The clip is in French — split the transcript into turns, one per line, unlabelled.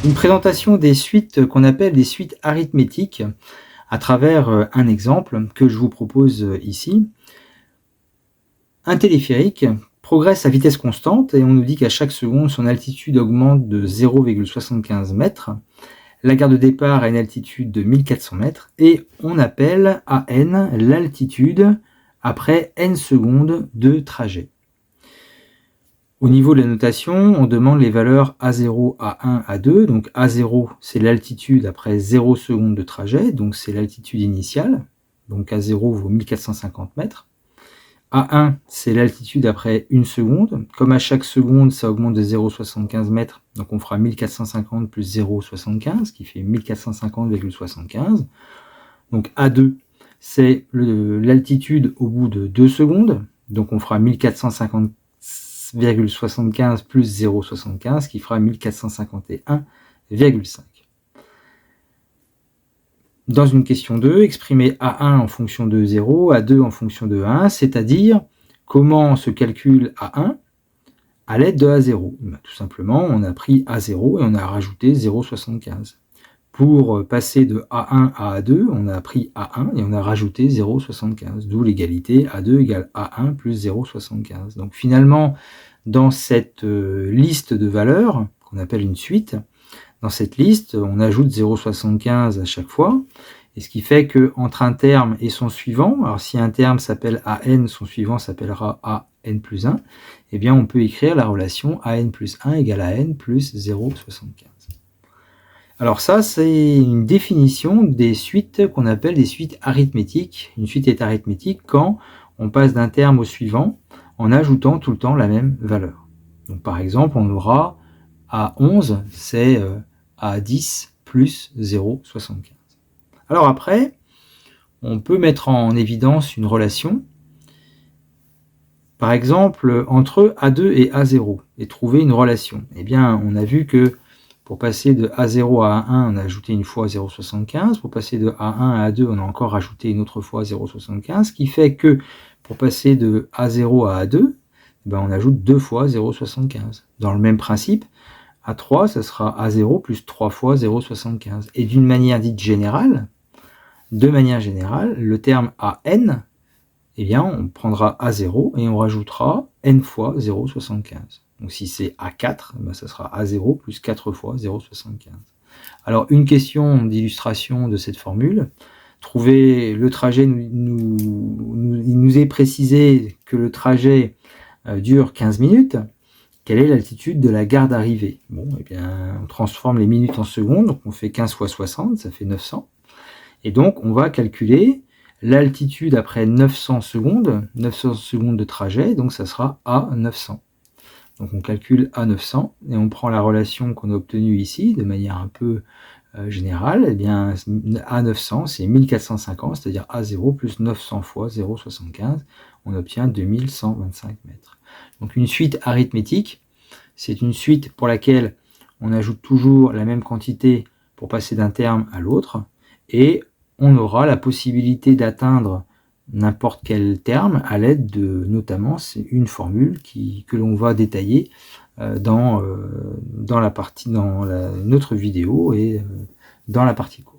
Une présentation des suites qu'on appelle des suites arithmétiques à travers un exemple que je vous propose ici. Un téléphérique progresse à vitesse constante et on nous dit qu'à chaque seconde, son altitude augmente de 0,75 mètres. La gare de départ a une altitude de 1400 mètres et on appelle AN l'altitude après n secondes de trajet. Au niveau de la notation, on demande les valeurs A0, A1, A2. Donc A0, c'est l'altitude après 0 secondes de trajet, donc c'est l'altitude initiale. Donc A0 vaut 1450 mètres. A1, c'est l'altitude après 1 seconde. Comme à chaque seconde, ça augmente de 0,75 mètres, donc on fera 1450 plus 0,75, qui fait 1450,75. Donc A2, c'est l'altitude au bout de 2 secondes, donc on fera 1450,75 plus 0,75 qui fera 1451,5. Dans une question 2, exprimer A1 en fonction de 0, A2 en fonction de 1, c'est-à-dire comment se calcule A1 à l'aide de A0. Tout simplement, on a pris A0 et on a rajouté 0,75. Pour passer de A1 à A2, on a pris A1 et on a rajouté 0,75, d'où l'égalité A2 égale A1 plus 0,75. Donc finalement, dans cette liste de valeurs, qu'on appelle une suite, dans cette liste, on ajoute 0,75 à chaque fois, et ce qui fait qu'entre un terme et son suivant, alors si un terme s'appelle AN, son suivant s'appellera AN plus 1, eh bien on peut écrire la relation AN plus 1 égale AN plus 0,75. Alors ça, c'est une définition des suites qu'on appelle des suites arithmétiques. Une suite est arithmétique quand on passe d'un terme au suivant en ajoutant tout le temps la même valeur. Donc par exemple, on aura A11, c'est A10 plus 0,75. Alors après, on peut mettre en évidence une relation, par exemple, entre A2 et A0, et trouver une relation. Eh bien, on a vu que pour passer de A0 à A1, on a ajouté une fois 0,75. Pour passer de A1 à A2, on a encore rajouté une autre fois 0,75. Ce qui fait que pour passer de A0 à A2, on ajoute deux fois 0,75. Dans le même principe, A3, ça sera A0 plus 3 fois 0,75. Et d'une manière dite générale, de manière générale, le terme AN, eh bien, on prendra A0 et on rajoutera n fois 0,75. Donc si c'est A4, ça sera A0 plus 4 fois 0,75. Alors une question d'illustration de cette formule, trouver le trajet, il nous est précisé que le trajet dure 15 minutes. Quelle est l'altitude de la gare d'arrivée? Bon, eh bien, on transforme les minutes en secondes, donc on fait 15 fois 60, ça fait 900. Et donc on va calculer l'altitude après 900 secondes de trajet, donc ça sera A900. Donc on calcule A900 et on prend la relation qu'on a obtenue ici de manière un peu générale. Eh bien A900 c'est 1450, c'est-à-dire A0 plus 900 fois 0,75, on obtient 2125 mètres. Donc une suite arithmétique, c'est une suite pour laquelle on ajoute toujours la même quantité pour passer d'un terme à l'autre, et on aura la possibilité d'atteindre n'importe quel terme à l'aide de, notamment, c'est une formule que l'on va détailler dans notre vidéo et dans la partie cours.